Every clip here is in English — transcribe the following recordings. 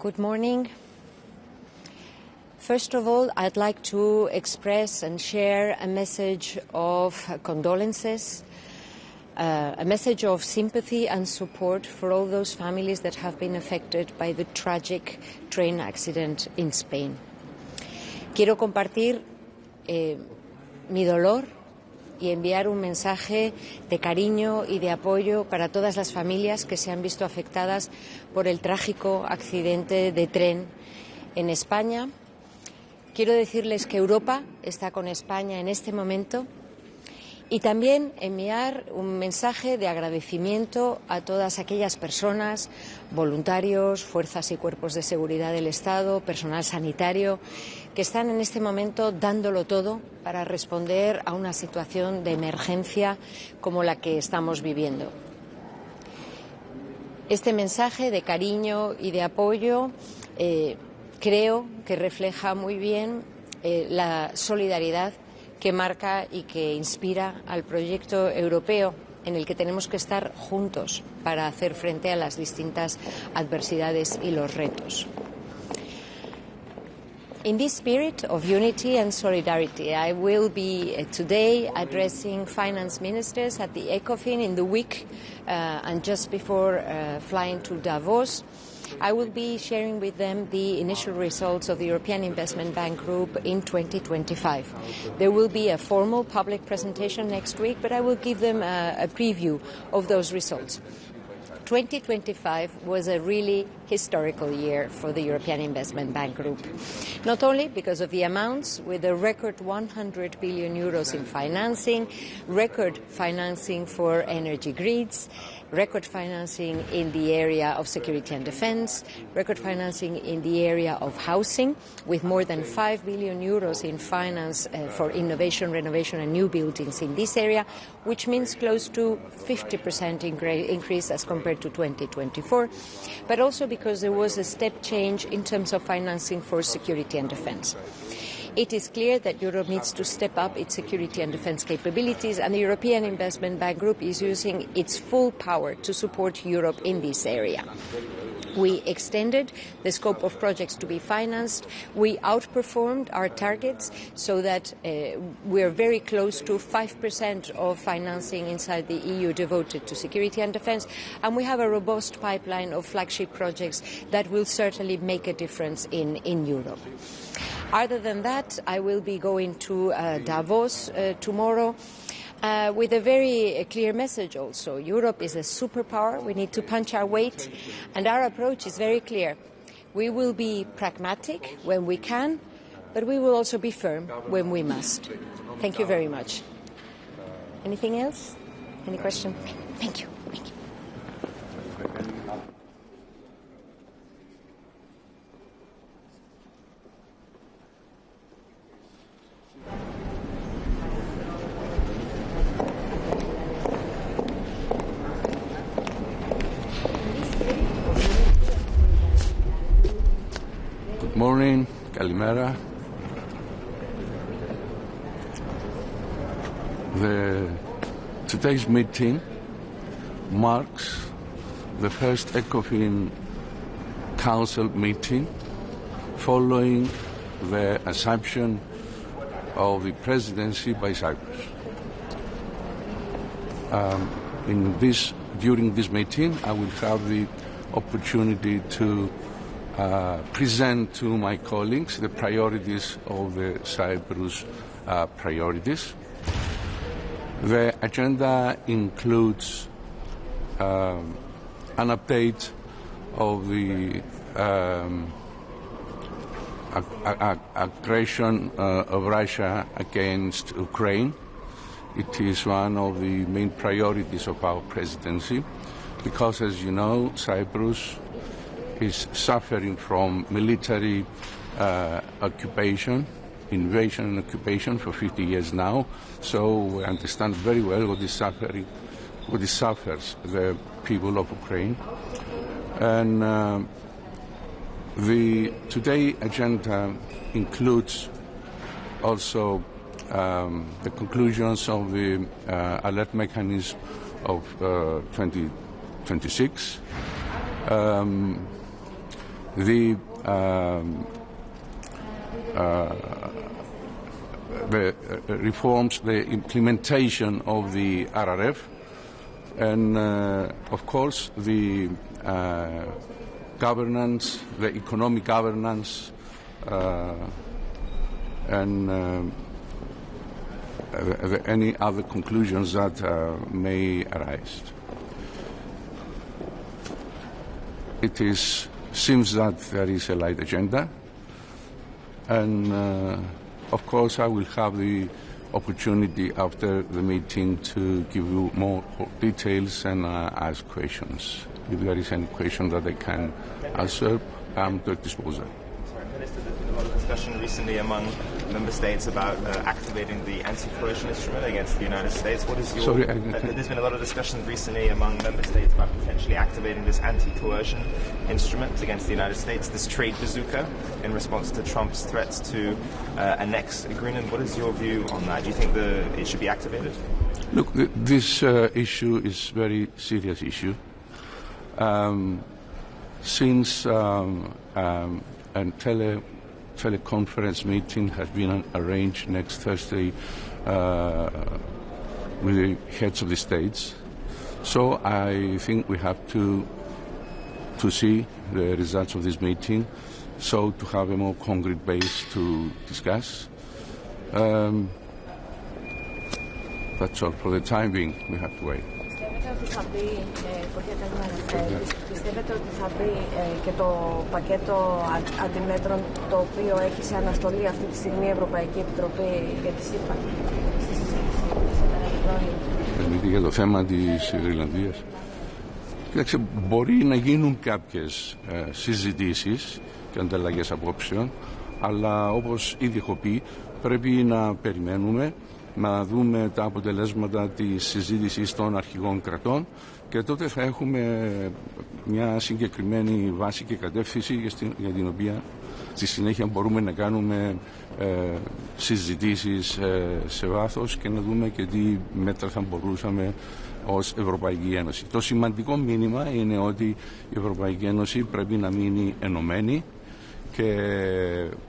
Good morning. First of all, I'd like to express and share a message of condolences, a message of sympathy and support for all those families that have been affected by the tragic train accident in Spain. Quiero compartir mi dolor y enviar un mensaje de cariño y de apoyo para todas las familias que se han visto afectadas por el trágico accidente de tren en España. Quiero decirles que Europa está con España en este momento y también enviar un mensaje de agradecimiento a todas aquellas personas, voluntarios, fuerzas y cuerpos de seguridad del Estado, personal sanitario, que están en este momento dándolo todo para responder a una situación de emergencia como la que estamos viviendo. Este mensaje de cariño y de apoyo creo que refleja muy bien la solidaridad que marca y que inspira al proyecto europeo en el que tenemos que estar juntos para hacer frente a las distintas adversidades y los retos. In this spirit of unity and solidarity, I will be today addressing finance ministers at the ECOFIN in the week and just before flying to Davos. I will be sharing with them the initial results of the European Investment Bank Group in 2025. There will be a formal public presentation next week, but I will give them a preview of those results. 2025 was a really historical year for the European Investment Bank Group, not only because of the amounts, with a record 100 billion euros in financing, record financing for energy grids, record financing in the area of security and defence, record financing in the area of housing, with more than 5 billion euros in finance for innovation, renovation and new buildings in this area, which means close to 50% increase as compared to 2024, but also because there was a step change in terms of financing for security and defence. It is clear that Europe needs to step up its security and defence capabilities, and the European Investment Bank Group is using its full power to support Europe in this area. We extended the scope of projects to be financed. We outperformed our targets so that we are very close to 5% of financing inside the EU devoted to security and defence, and we have a robust pipeline of flagship projects that will certainly make a difference in Europe. Other than that, I will be going to Davos tomorrow with a very clear message also. Europe is a superpower. We need to punch our weight, and our approach is very clear. We will be pragmatic when we can, but we will also be firm when we must. Thank you very much. Anything else? Any question? Thank you. Thank you. Good morning, Kalimera. Today's meeting marks the first ECOFIN Council meeting following the assumption of the presidency by Cyprus. During this meeting, I will have the opportunity to present to my colleagues the priorities of the Cyprus priorities. The agenda includes an update of the aggression of Russia against Ukraine. It is one of the main priorities of our presidency because, as you know, Cyprus is suffering from military occupation, invasion and occupation for 50 years now. So we understand very well what suffers the people of Ukraine. And the today agenda includes also the conclusions of the alert mechanism of 2026. the reforms, the implementation of the RRF, and of course the governance, the economic governance, and any other conclusions that may arise. It seems that there is a light agenda, and of course I will have the opportunity after the meeting to give you more details and ask questions. If there is any question that I can answer, I'm at your disposal. Minister, there's been a lot of discussion recently among member states about activating the anti-coercion instrument against the United States. What is your... Sorry, there's been a lot of discussion recently among member states about potentially activating this anti-coercion instrument against the United States, this trade bazooka, in response to Trump's threats to annex Greenland. What is your view on that? Do you think it should be activated? Look, this issue is a very serious issue. Since a teleconference meeting has been arranged next Thursday with the heads of the states, so I think we have to see the results of this meeting, so to have a more concrete base to discuss. That's all for the time being. We have to wait. Πιστεύετε ότι θα μπει και το πακέτο αντιμέτρων το οποίο έχει σε αναστολή αυτή τη στιγμή η Ευρωπαϊκή Επιτροπή για τη ΣΥΠΑ στη συζήτηση για το θέμα της Γρυλανδίας. Κοίταξε, μπορεί να γίνουν κάποιες συζητήσεις και ανταλλαγές απόψεων, αλλά όπως ήδη έχω πει, πρέπει να περιμένουμε να δούμε τα αποτελέσματα της συζήτησης των αρχηγών κρατών και τότε θα έχουμε μια συγκεκριμένη βάση και κατεύθυνση για την οποία στη συνέχεια μπορούμε να κάνουμε συζητήσεις σε βάθος και να δούμε και τι μέτρα θα μπορούσαμε ως Ευρωπαϊκή Ένωση. Το σημαντικό μήνυμα είναι ότι η Ευρωπαϊκή Ένωση πρέπει να μείνει ενωμένη και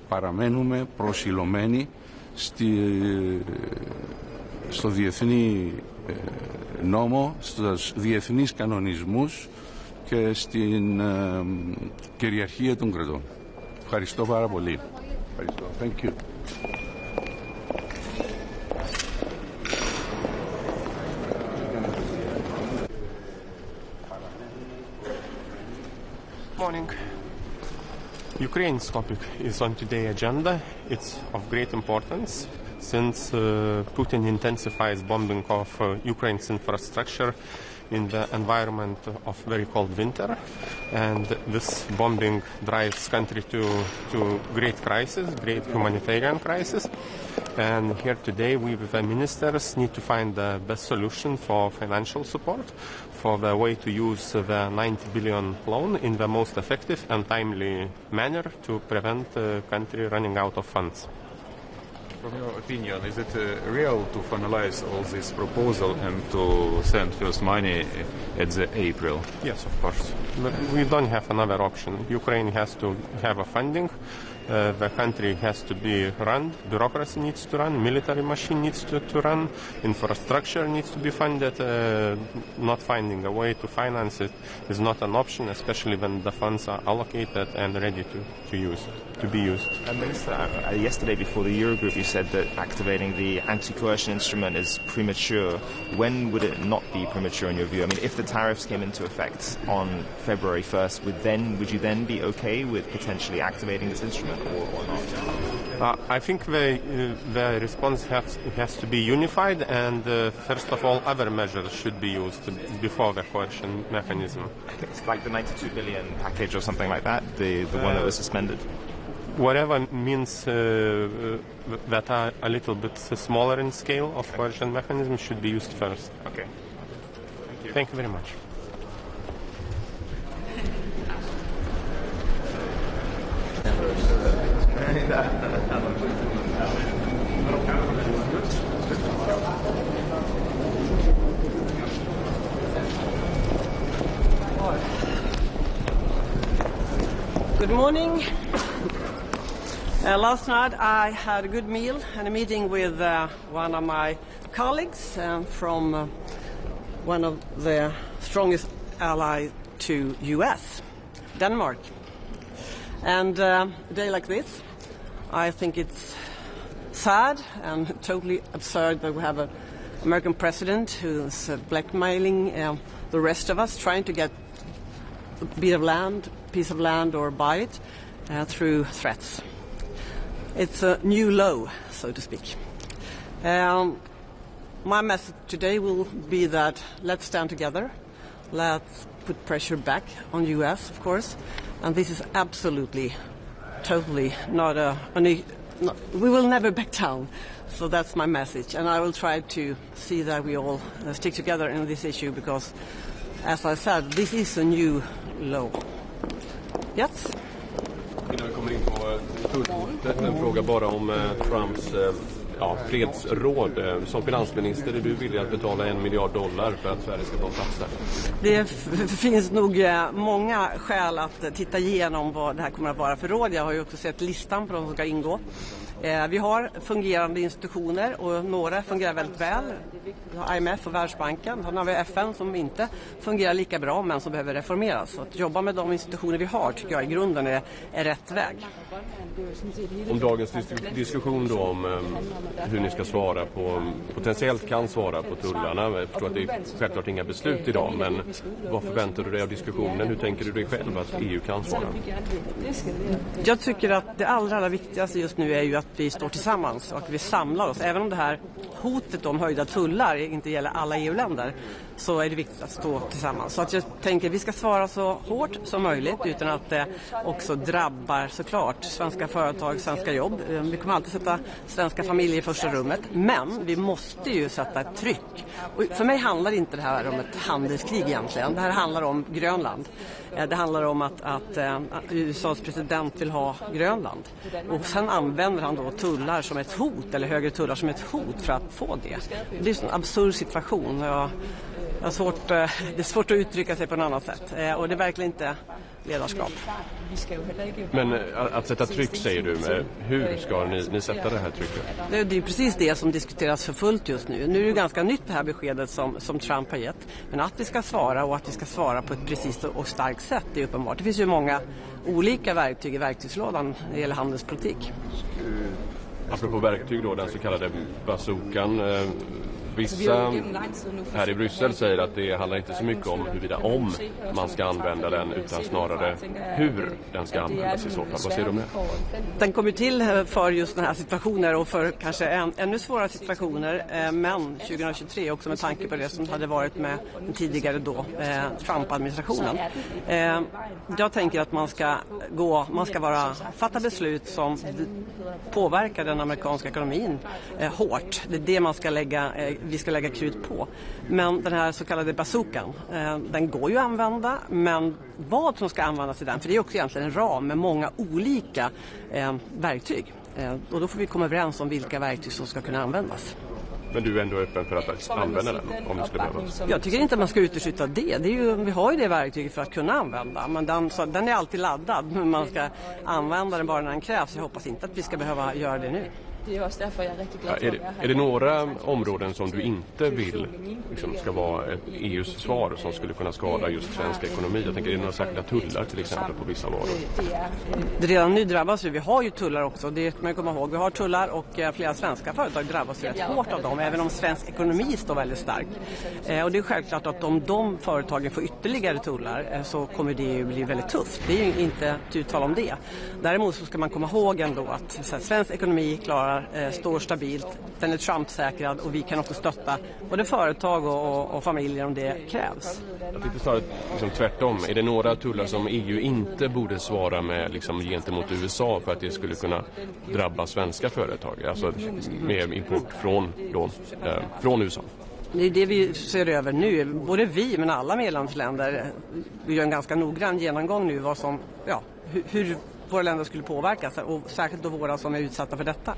παραμένουμε προσιλωμένοι στο διεθνή νόμο, στους διεθνείς κανονισμούς και στην κυριαρχία των κρατών. Ευχαριστώ πάρα πολύ. Ευχαριστώ. Thank you. Morning. Ukraine's topic is on today's agenda. It's of great importance since Putin intensifies bombing of Ukraine's infrastructure in the environment of very cold winter, and this bombing drives country to great crisis, great humanitarian crisis. And here today we with the ministers need to find the best solution for financial support, for the way to use the 90 billion loan in the most effective and timely manner to prevent the country running out of funds. From your opinion, is it real to finalize all this proposal and to send first money at the April? Yes, of course. But we don't have another option. Ukraine has to have a funding. The country has to be run, bureaucracy needs to run, military machine needs to run, infrastructure needs to be funded. Not finding a way to finance it is not an option, especially when the funds are allocated and ready to be used. Minister, yesterday before the Eurogroup you said that activating the anti-coercion instrument is premature. When would it not be premature in your view? I mean, if the tariffs came into effect on February 1st, would you then be okay with potentially activating this instrument? Or not? I think the response has to be unified, and first of all, other measures should be used before the coercion mechanism. It's like the 92 billion package or something like that, the one that was suspended? Whatever means that are a little bit smaller in scale of coercion mechanism should be used first. Okay. Thank you. Thank you very much. Good morning. Last night I had a good meal and a meeting with one of my colleagues from one of the strongest allies to US, Denmark. And a day like this, I think it's sad and totally absurd that we have an American president who's blackmailing the rest of us, trying to get a piece of land or buy it through threats. It's a new low, so to speak. My message today will be that let's stand together. Let's put pressure back on US, of course. And this is absolutely, totally not we will never back down. So that's my message. And I will try to see that we all stick together in this issue because, as I said, this is a new low. Yes? Innan vi kommer in på en fråga bara om Trumps fredsråd. Som finansminister är du villig att betala $1 miljard för att Sverige ska ta en plats där? Det finns nog många skäl att titta igenom vad det här kommer att vara för råd. Jag har ju också sett listan på de som ska ingå. Vi har fungerande institutioner och några fungerar väldigt väl. Vi har IMF och Världsbanken. Sen har vi FN som inte fungerar lika bra men som behöver reformeras. Så att jobba med de institutioner vi har tycker jag i grunden är rätt väg. Om dagens diskussion då om hur ni ska svara på, potentiellt kan svara på tullarna. Jag förstår att det är självklart inga beslut idag, men vad förväntar du dig av diskussionen? Hur tänker du dig själv att EU kan svara? Jag tycker att det allra viktigaste just nu är ju att vi står tillsammans och att vi samlar oss. Även om det här hotet om höjda tullar inte gäller alla EU-länder så är det viktigt att stå tillsammans. Så att jag tänker att vi ska svara så hårt som möjligt utan att det också drabbar såklart svenska företag, svenska jobb. Vi kommer alltid sätta svenska familjer i första rummet, men vi måste ju sätta ett tryck. Och för mig handlar inte det här om ett handelskrig egentligen. Det här handlar om Grönland. Det handlar om att USAs president vill ha Grönland. Och sen använder han då tullar som ett hot, eller högre tullar som ett hot för att få det. Det är en absurd situation. Det är svårt att uttrycka sig på något annat sätt. Och det är verkligen inte ledarskap. Men att sätta tryck säger du. Hur ska ni sätta det här trycket? Det är precis det som diskuteras för fullt just nu. Nu är det ganska nytt det här beskedet som Trump har gett. Men att vi ska svara och att vi ska svara på ett precis och starkt sätt är uppenbart. Det finns ju många olika verktyg i verktygslådan när det gäller handelspolitik. Apropå verktyg då, den så kallade bazookan. Vissa här i Bryssel säger att det handlar inte så mycket om huruvida om man ska använda den utan snarare hur den ska användas i så fall. Vad säger du om det? Den kommer till för just den här situationer och för kanske ännu svårare situationer, men 2023 också med tanke på det som hade varit med den tidigare då Trump-administrationen. Jag tänker att man ska fatta beslut som påverkar den amerikanska ekonomin hårt. Det är det vi ska lägga krut på. Men den här så kallade bazookan, den går ju att använda, men vad som ska användas i den, för det är också egentligen en ram med många olika verktyg. Och då får vi komma överens om vilka verktyg som ska kunna användas. Men du är ändå öppen för att använda den om det skulle behövas? Jag tycker inte att man ska utesluta det. Vi har ju det verktyget för att kunna använda. Men den är alltid laddad. Men man ska använda den bara när den krävs. Jag hoppas inte att vi ska behöva göra det nu. Det är också därför jag är riktigt glad för är det några områden som du inte vill ska vara ett EUs svar som skulle kunna skada just svensk ekonomi? Jag tänker, är det några särskilda tullar till exempel på vissa varor? Redan nu drabbas vi har ju tullar också, det kan man komma ihåg. Vi har tullar och flera svenska företag drabbas rätt hårt av dem, även om svensk ekonomi står väldigt stark. Och det är självklart att om de företagen får ytterligare tullar så kommer det ju bli väldigt tufft. Det är ju inte uttal om det. Däremot så ska man komma ihåg ändå att svensk ekonomi står stabilt, den är Trump-säkrad och vi kan också stötta både företag och familjer om det krävs. Jag tänkte snarare tvärtom. Är det några tullar som EU inte borde svara med gentemot USA för att det skulle kunna drabba svenska företag? Alltså med import från USA? Det är det vi ser över nu. Både vi men alla medlemsländer. Vi gör en ganska noggrann genomgång nu vad våra länder skulle påverkas, och särskilt då våra som är utsatta för detta.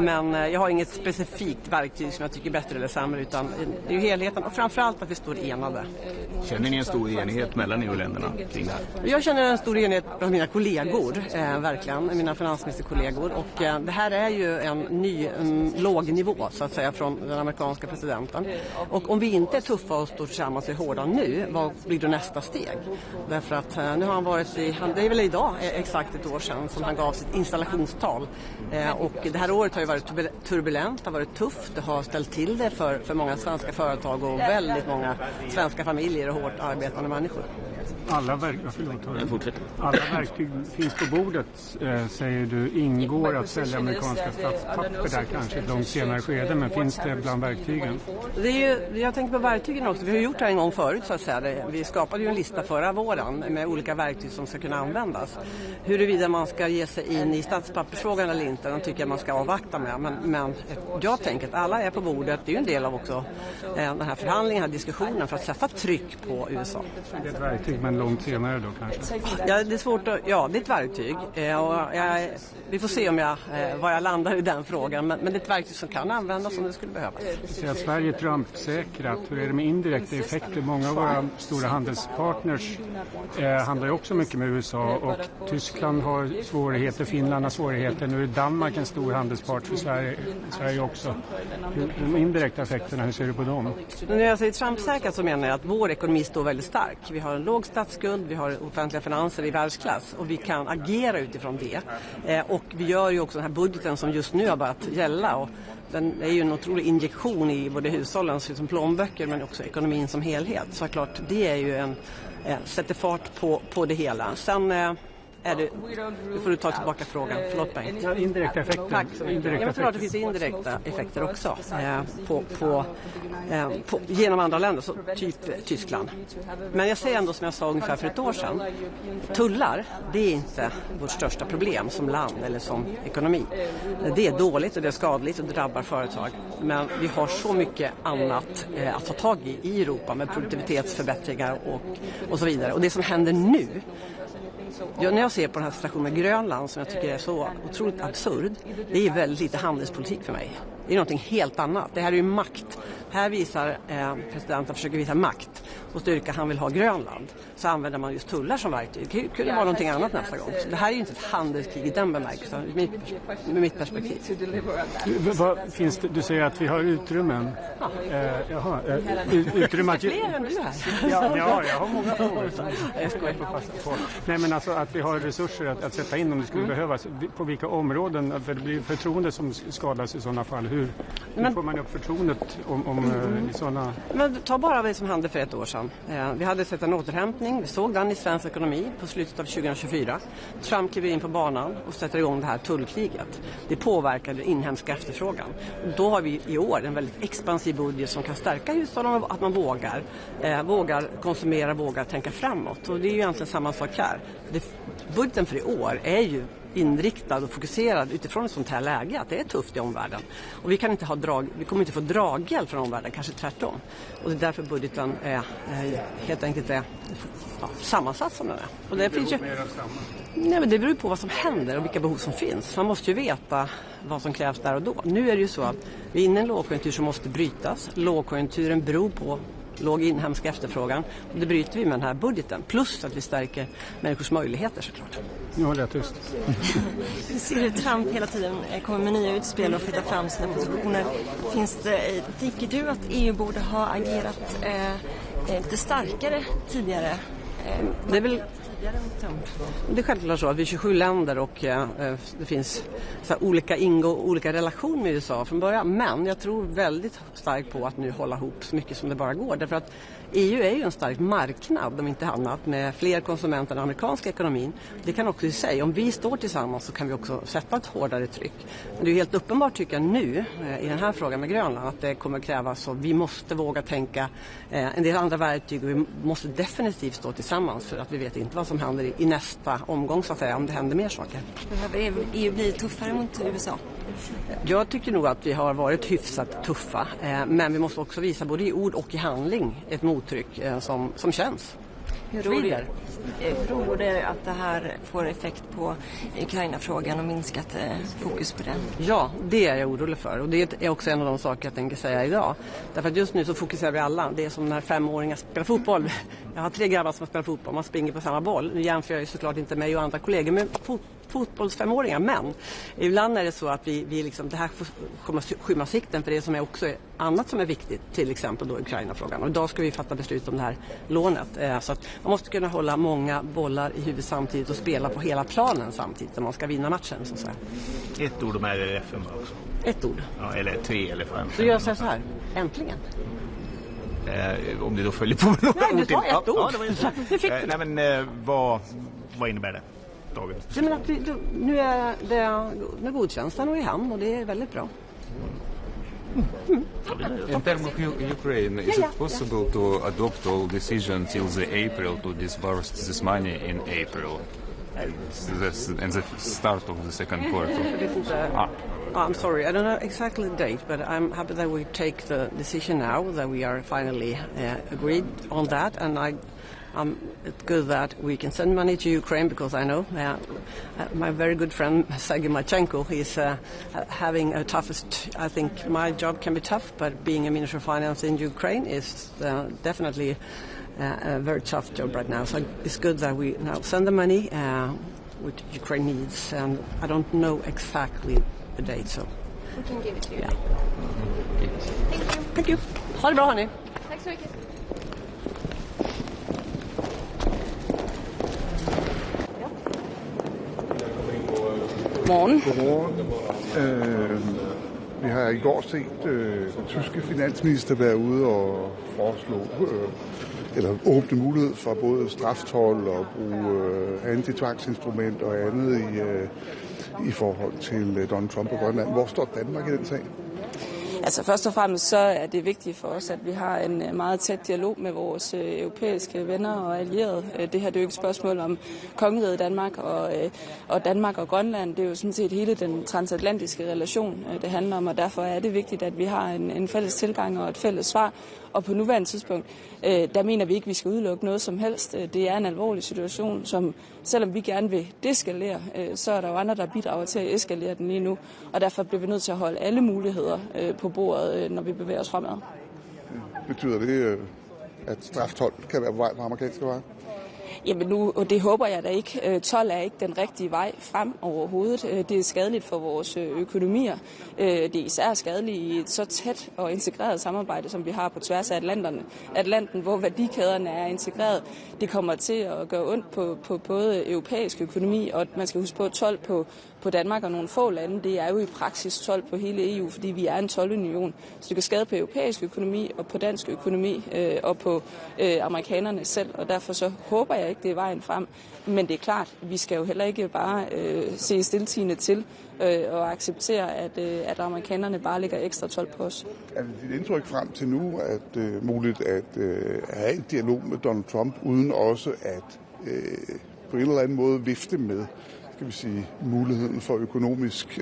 Men jag har inget specifikt verktyg som jag tycker är bättre eller sämre, utan det är ju helheten och framförallt att vi står enade. Känner ni en stor enighet mellan EU-länderna kring det här? Jag känner en stor enighet bland mina kollegor, verkligen, mina finansministerkollegor, och det här är ju en ny låg nivå så att säga från den amerikanska presidenten. Och om vi inte är tuffa och står tillsammans i hårda nu, vad blir då nästa steg? Därför att nu har han varit det är väl idag exakt ett år sedan som han gav sitt installationstal. Och det här året har ju varit turbulent, det har varit tufft, det har ställt till det för många svenska företag och väldigt många svenska familjer och hårt arbetande människor. Alla verktyg finns på bordet, säger du. Ingår att sälja amerikanska statspapper där kanske ett långt senare skede, men finns det bland verktygen? Jag tänker på verktygen också. Vi har gjort det en gång förut så att säga. Vi skapade ju en lista förra våren med olika verktyg som ska kunna användas. Huruvida man ska ge sig in i statspappersfrågan eller inte, den tycker jag man ska avvakta med. Men jag tänker att alla är på bordet. Det är ju en del av också den här förhandlingen, den här diskussionen för att sätta tryck på USA. Det är ett verktyg, men långt senare då kanske? Ja, det är svårt att, det är ett verktyg. Vi får se var jag landar i den frågan. Men det är ett verktyg som kan användas om det skulle behövas. Så att Sverige är Trump-säkrat. Hur är det med indirekta effekter? Många av våra stora handelspartners handlar ju också mycket med USA. Och Tyskland har svårigheter, Finland har svårigheter. Nu är Danmark en stor handelspart för Sverige också. De indirekta effekterna, hur ser du på dem? När jag säger Trump-säkrat så menar jag att vår ekonomi står väldigt stark. Vi har en låg statsskuld, vi har offentliga finanser i världsklass och vi kan agera utifrån det. Och vi gör ju också den här budgeten som just nu har börjat gälla, och den är ju en otrolig injektion i både hushållen som plånböcker men också ekonomin som helhet. Så klart, det är ju sätter fart på det hela. Sen nu får du ta tillbaka frågan. Förlåt mig. Ja, indirekta effekter. Tack så mycket. Jag tror att det finns indirekta effekter också genom andra länder, så typ Tyskland. Men jag säger ändå som jag sa ungefär för ett år sedan. Tullar, det är inte vårt största problem som land eller som ekonomi. Det är dåligt och det är skadligt och det drabbar företag. Men vi har så mycket annat att ta tag i Europa med produktivitetsförbättringar och så vidare. Och det som händer nu, när jag ser på den här situationen med Grönland som jag tycker är så otroligt absurd, det är väldigt lite handelspolitik för mig. Det är någonting helt annat. Det här är ju makt. Här visar presidenten försöker visa makt och styrka han vill ha Grönland. Så använder man just tullar som verktyg. Det kunde vara någonting annat nästa gång. Så det här är ju inte ett handelskrig i den bemärkelsen, med mitt perspektiv. Du säger att vi har utrymmen. Utrymme att... Fler än du här. Ja, jag har många frågor. Jag ska på passa på. Nej, men alltså att vi har resurser att sätta in om det skulle behövas. På vilka områden? För det blir förtroende som skadas i sådana fall. Hur får man upp förtroendet om sådana... Men ta bara det som hände för ett år sedan. Vi hade sett en återhämtning. Vi såg den i svensk ekonomi på slutet av 2024. Trump kliver in på banan och sätter igång det här tullkriget. Det påverkar den inhemska efterfrågan. Då har vi i år en väldigt expansiv budget som kan stärka hushållen, att man vågar konsumera, vågar tänka framåt. Och det är ju egentligen samma sak här. Budgeten för i år är ju inriktad och fokuserad utifrån ett sånt här läge att det är tufft i omvärlden. Och vi kommer inte få draghjälp från omvärlden, kanske tvärtom. Och det är därför budgeten helt enkelt är sammansatt som den är. Och det finns ju... Nej, men det beror på vad som händer och vilka behov som finns. Man måste ju veta vad som krävs där och då. Nu är det ju så att vi är inne i en lågkonjunktur som måste brytas. Lågkonjunkturen beror på låg inhemsk efterfrågan. Och det bryter vi med den här budgeten. Plus att vi stärker människors möjligheter såklart. Nu håller jag tyst. Vi ser hur Trump hela tiden kommer med nya utspel och flyttar fram sina positioner. Tycker du att EU borde ha agerat lite starkare tidigare? Det är väl... Det är självklart så att vi är 27 länder och det finns så här olika relationer med USA från början. Men jag tror väldigt starkt på att nu hålla ihop så mycket som det bara går. Därför att EU är ju en stark marknad om inte annat med fler konsumenter än den amerikanska ekonomin. Det kan också i sig, om vi står tillsammans så kan vi också sätta ett hårdare tryck. Men det är helt uppenbart tycker jag nu i den här frågan med Grönland att det kommer krävas så vi måste våga tänka en del andra verktyg och vi måste definitivt stå tillsammans för att vi vet inte vad som händer i nästa omgång så att säga, om det händer mer saker. Behöver EU bli tuffare mot USA? Jag tycker nog att vi har varit hyfsat tuffa, men vi måste också visa både i ord och i handling ett mottryck som känns. Hur tror du att det här får effekt på Ukraina-frågan och minskat fokus på den? Ja, det är jag orolig för. Och det är också en av de saker jag tänker säga idag. Därför att just nu så fokuserar vi alla. Det är som när 5-åringar spelar fotboll. Jag har 3 grabbar som spelar fotboll. Man springer på samma boll. Nu jämför jag ju såklart inte mig och andra kollegor med fotbolls-5-åringar. Men ibland är det så att vi liksom, det här får skymma sikten för det som är också annat som är viktigt. Till exempel då Ukraina-frågan. Och idag ska vi fatta beslut om det här lånet. Så att man måste kunna hålla många bollar i huvudet samtidigt och spela på hela planen samtidigt när man ska vinna matchen. Så att säga. Ett ord om RRF:en också. Ett ord? Ja, eller 3 eller 5. Så jag säger så här, äntligen. Om det då följer på med några ord till. Nej, du sa ett ord. Ja, det var intressant. Nej, men vad innebär det? Jag menar att nu godkänns den och i hamn och det är väldigt bra. In terms of Ukraine, is it possible to adopt all decisions till the April to disburse this money in April? And the start of the second quarter. I'm sorry, I don't know exactly the date, but I'm happy that we take the decision now, that we are finally agreed on that, and it's good that we can send money to Ukraine because I know my very good friend Sergei Marchenko is having a toughest. I think my job can be tough, but being a Minister of Finance in Ukraine is definitely a very tough job right now. So it's good that we now send the money which Ukraine needs, and I don't know exactly the date. So we can give it to you. Yeah. Thank you. Ha det bra hörni. Tack så mycket. Godmorgen. Vi har i går set den tyske finansminister være ude og foreslå eller åbne mulighed for både straftold og bruge antitvangsinstrument og andet i forhold til Donald Trump og Grønland. Hvor står Danmark i den sag? Altså først og fremmest så er det vigtigt for os, at vi har en meget tæt dialog med vores europæiske venner og allierede. Det her det er jo ikke et spørgsmål om kongeriget Danmark og Danmark og Grønland. Det er jo sådan set hele den transatlantiske relation, det handler om, og derfor er det vigtigt, at vi har en fælles tilgang og et fælles svar. Og på nuværende tidspunkt, der mener vi ikke, at vi skal udelukke noget som helst. Det er en alvorlig situation, som selvom vi gerne vil deskalere, så er der jo andre, der bidrager til at eskalere den lige nu. Og derfor bliver vi nødt til at holde alle muligheder på bordet, når vi bevæger os fremad. Betyder det, at straftold kan være på vej på amerikanske veje? Jamen nu, og det håber jeg da ikke. Told er ikke den rigtige vej frem overhovedet. Det er skadeligt for vores økonomier. Det er især skadeligt i et så tæt og integreret samarbejde, som vi har på tværs af Atlanten, hvor værdikæderne er integreret. Det kommer til at gøre ondt på både europæisk økonomi, og man skal huske på, at told på Danmark og nogle få lande, det er jo i praksis told på hele EU, fordi vi er en toldunion. Så det kan skade på europæisk økonomi og på dansk økonomi og på amerikanerne selv, og derfor så håber jeg ikke, det er vejen frem. Men det er klart, vi skal jo heller ikke bare se stiltiende til og acceptere, at amerikanerne bare lægger ekstra told på os. Er det dit indtryk frem til nu, at muligt at have en dialog med Donald Trump, uden også at på en eller anden måde vifte med, skal vi sige, muligheden for økonomisk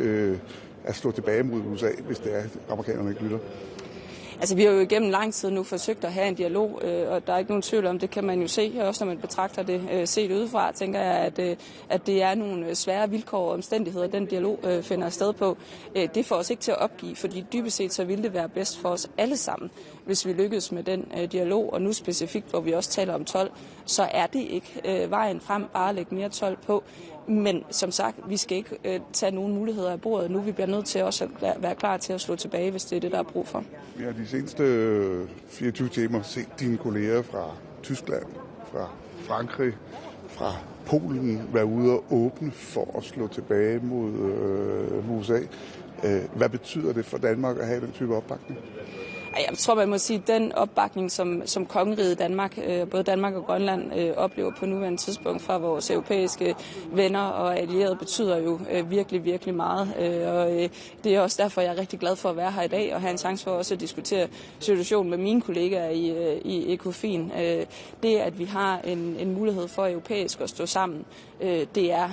at slå tilbage mod USA, hvis det er, at amerikanerne ikke lytter? Altså, vi har jo igennem lang tid nu forsøgt at have en dialog, og der er ikke nogen tvivl om, det kan man jo se, også når man betragter det set udefra, tænker jeg, at det er nogle svære vilkår og omstændigheder, den dialog finder sted på. Det får os ikke til at opgive, fordi dybest set så ville det være bedst for os alle sammen, hvis vi lykkes med den dialog, og nu specifikt, hvor vi også taler om told, så er det ikke vejen frem bare at lægge mere told på. Men som sagt, vi skal ikke tage nogen muligheder af bordet nu. Vi bliver nødt til også at være klar til at slå tilbage, hvis det er det, der er brug for. Vi har de seneste 24 timer set dine kolleger fra Tyskland, fra Frankrig, fra Polen være ude og åbne for at slå tilbage mod USA. Hvad betyder det for Danmark at have den type opbakning? Jeg tror, man må sige, at den opbakning, som kongeriget Danmark, både Danmark og Grønland, oplever på nuværende tidspunkt fra vores europæiske venner og allierede, betyder jo virkelig, virkelig meget. Og det er også derfor, jeg er rigtig glad for at være her i dag og have en chance for også at diskutere situationen med mine kollegaer i ECOFIN. Det, at vi har en mulighed for europæisk at stå sammen, det er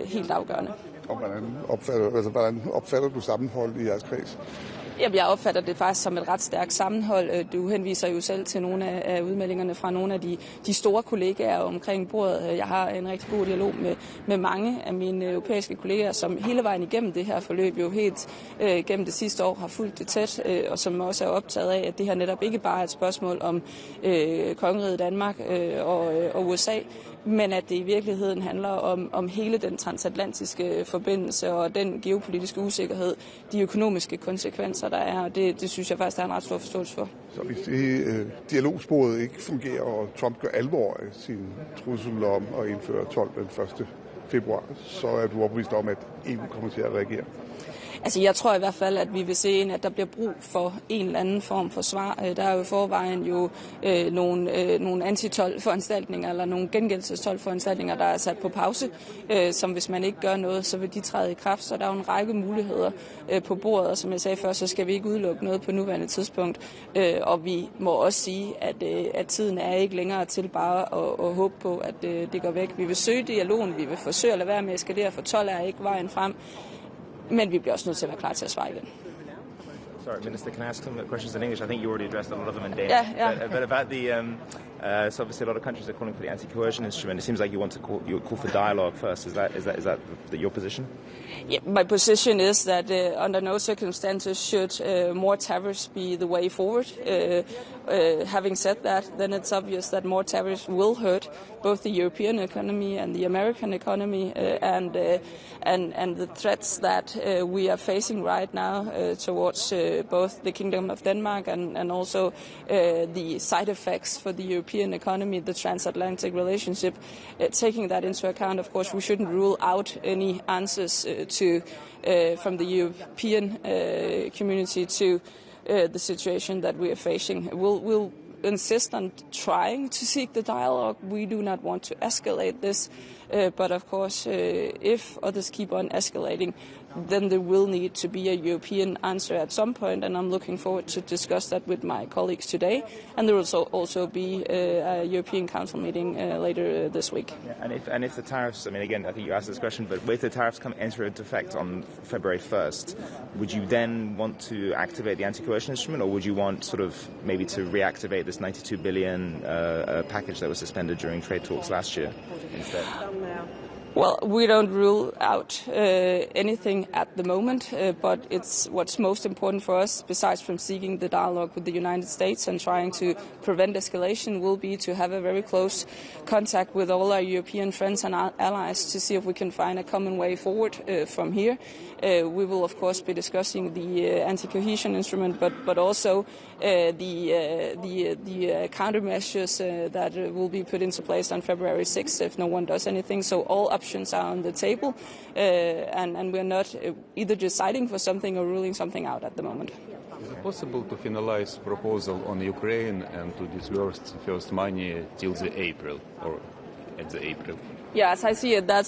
helt afgørende. Og hvordan opfatter du sammenhold i jeres kreds? Jamen, jeg opfatter det faktisk som et ret stærkt sammenhold. Du henviser jo selv til nogle af udmeldingerne fra nogle af de store kollegaer omkring bordet. Jeg har en rigtig god dialog med mange af mine europæiske kollegaer, som hele vejen igennem det her forløb jo helt gennem det sidste år har fulgt det tæt, og som også er optaget af, at det her netop ikke bare er et spørgsmål om kongeriget Danmark og USA, men at det i virkeligheden handler om hele den transatlantiske forbindelse og den geopolitiske usikkerhed, de økonomiske konsekvenser, der er, og det synes jeg faktisk, der er en ret stor forståelse for. Så hvis dialogsporet ikke fungerer, og Trump gør alvor af sin trussel om at indføre 12 den 1. februar, så er du overbevist om, at EU kommer til at reagere? Altså, jeg tror i hvert fald, at vi vil se at der bliver brug for en eller anden form for svar. Der er jo i forvejen nogle antitolforanstaltninger eller nogle gengældelsestolforanstaltninger, der er sat på pause, som hvis man ikke gør noget, så vil de træde i kraft. Så der er jo en række muligheder på bordet, og som jeg sagde før, så skal vi ikke udelukke noget på nuværende tidspunkt. Og vi må også sige, at tiden er ikke længere til bare at håbe på, at det går væk. Vi vil søge dialogen, vi vil forsøge at lade være med at eskalere, for 12 er ikke vejen frem. Men vi bliver også nødt til at være klar til at svare igen. Sorry, Minister, can I ask some questions in English? I think you already addressed a lot of them in Danish. Yeah. But about the, so obviously a lot of countries are calling for the anti-coercion instrument. It seems like you want to call for dialogue first. Is that your position? Yeah, my position is that under no circumstances should more tariffs be the way forward. Having said that, then it's obvious that more tariffs will hurt both the European economy and the American economy, and the threats that we are facing right now towards both the Kingdom of Denmark and also the side effects for the European economy, the transatlantic relationship. Taking that into account, of course, we shouldn't rule out any answers from the European community to the situation that we are facing. We'll insist on trying to seek the dialogue. We do not want to escalate this, but of course, if others keep on escalating, then there will need to be a European answer at some point, and I'm looking forward to discuss that with my colleagues today. And there will also be a European Council meeting later this week. Yeah, and if the tariffs, I mean, again, I think you asked this question, but if the tariffs enter into effect on February 1st, would you then want to activate the anti-coercion instrument, or would you want sort of maybe to reactivate this 92 billion package that was suspended during trade talks last year instead? Well, we don't rule out anything at the moment, but what's most important for us, besides from seeking the dialogue with the United States and trying to prevent escalation, will be to have a very close contact with all our European friends and allies to see if we can find a common way forward from here. We will, of course, be discussing the anti-cohesion instrument, but also the countermeasures that will be put into place on February 6th if no one does anything. So all options are on the table, and we're not either deciding for something or ruling something out at the moment. Is it possible to finalize proposal on Ukraine and to disburse first money till the April or at the April? Yeah, as I see it, that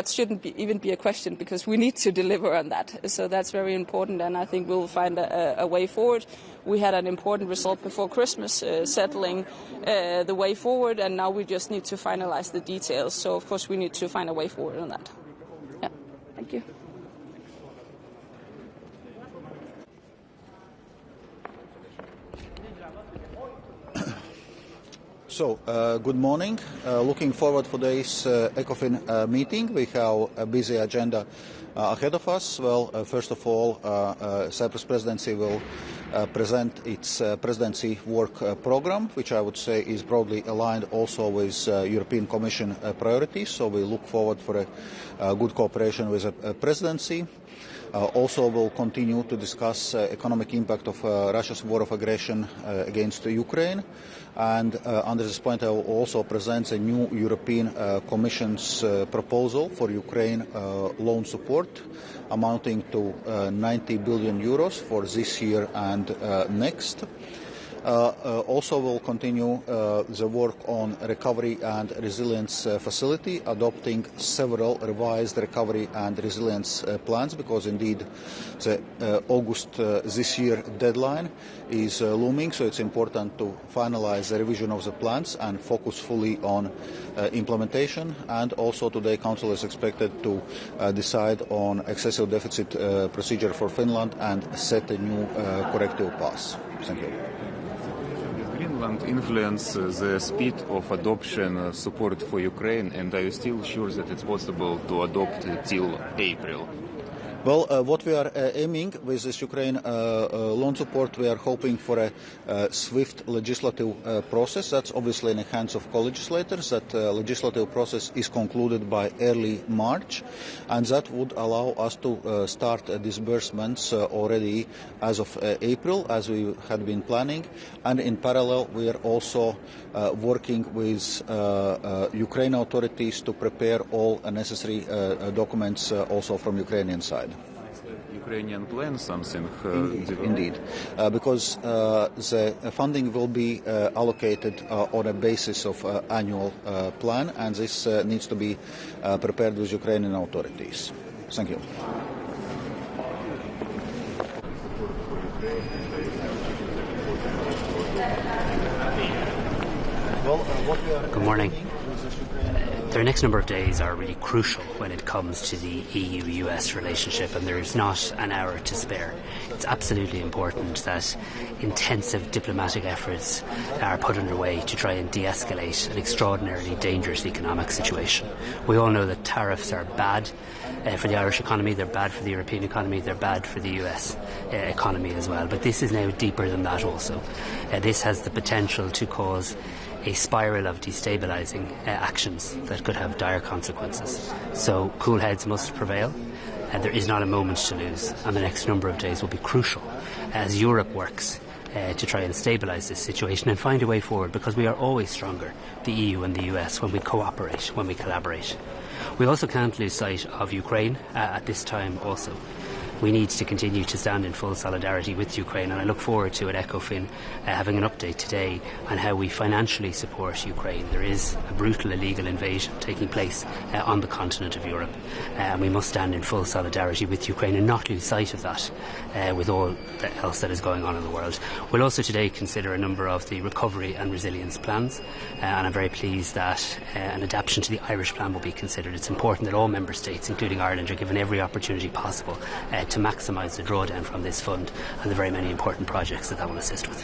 shouldn't even be a question, because we need to deliver on that. So that's very important, and I think we'll find a way forward. We had an important result before Christmas, settling the way forward, and now we just need to finalize the details. So, of course, we need to find a way forward on that. Yeah, thank you. So, good morning. Looking forward for today's ECOFIN meeting. We have a busy agenda ahead of us. Well, first of all, Cyprus presidency will present its presidency work program, which I would say is broadly aligned also with European Commission priorities. So we look forward for a good cooperation with the presidency. Also, we'll continue to discuss economic impact of Russia's war of aggression against Ukraine. And under this point, I will also present a new European Commission's proposal for Ukraine loan support, amounting to 90 billion euros for this year and next. Also, we'll continue the work on recovery and resilience facility, adopting several revised recovery and resilience plans, because indeed the August this year deadline is looming, so it's important to finalize the revision of the plans and focus fully on implementation, and also today Council is expected to decide on excessive deficit procedure for Finland and set a new corrective path. Thank you. Greenland influence the speed of adoption support for Ukraine, and are you still sure that it's possible to adopt till April? Well, what we are aiming with this Ukraine loan support, we are hoping for a swift legislative process. That's obviously in the hands of co-legislators. That legislative process is concluded by early March, and that would allow us to start disbursements already as of April, as we had been planning. And in parallel, we are also working with Ukrainian authorities to prepare all necessary documents also from Ukrainian side. Ukrainian plan something? Indeed, because the funding will be allocated on a basis of annual plan, and this needs to be prepared with Ukrainian authorities. Thank you. Good morning. The next number of days are really crucial when it comes to the EU-US relationship, and there is not an hour to spare. It's absolutely important that intensive diplomatic efforts are put underway to try and de-escalate an extraordinarily dangerous economic situation. We all know that tariffs are bad for the Irish economy, they're bad for the European economy, they're bad for the US economy as well. But this is now deeper than that also. This has the potential to cause a spiral of destabilising actions that could have dire consequences. So cool heads must prevail, and there is not a moment to lose, and the next number of days will be crucial as Europe works to try and stabilise this situation and find a way forward, because we are always stronger, the EU and the US, when we cooperate, when we collaborate. We also can't lose sight of Ukraine at this time also. We need to continue to stand in full solidarity with Ukraine, and I look forward to at ECOFIN having an update today on how we financially support Ukraine. There is a brutal illegal invasion taking place on the continent of Europe, and we must stand in full solidarity with Ukraine and not lose sight of that with all else that is going on in the world. We'll also today consider a number of the recovery and resilience plans, and I'm very pleased that an adaptation to the Irish plan will be considered. It's important that all member states, including Ireland, are given every opportunity possible to maximise the drawdown from this fund and the very many important projects that will assist with.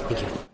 Thank you.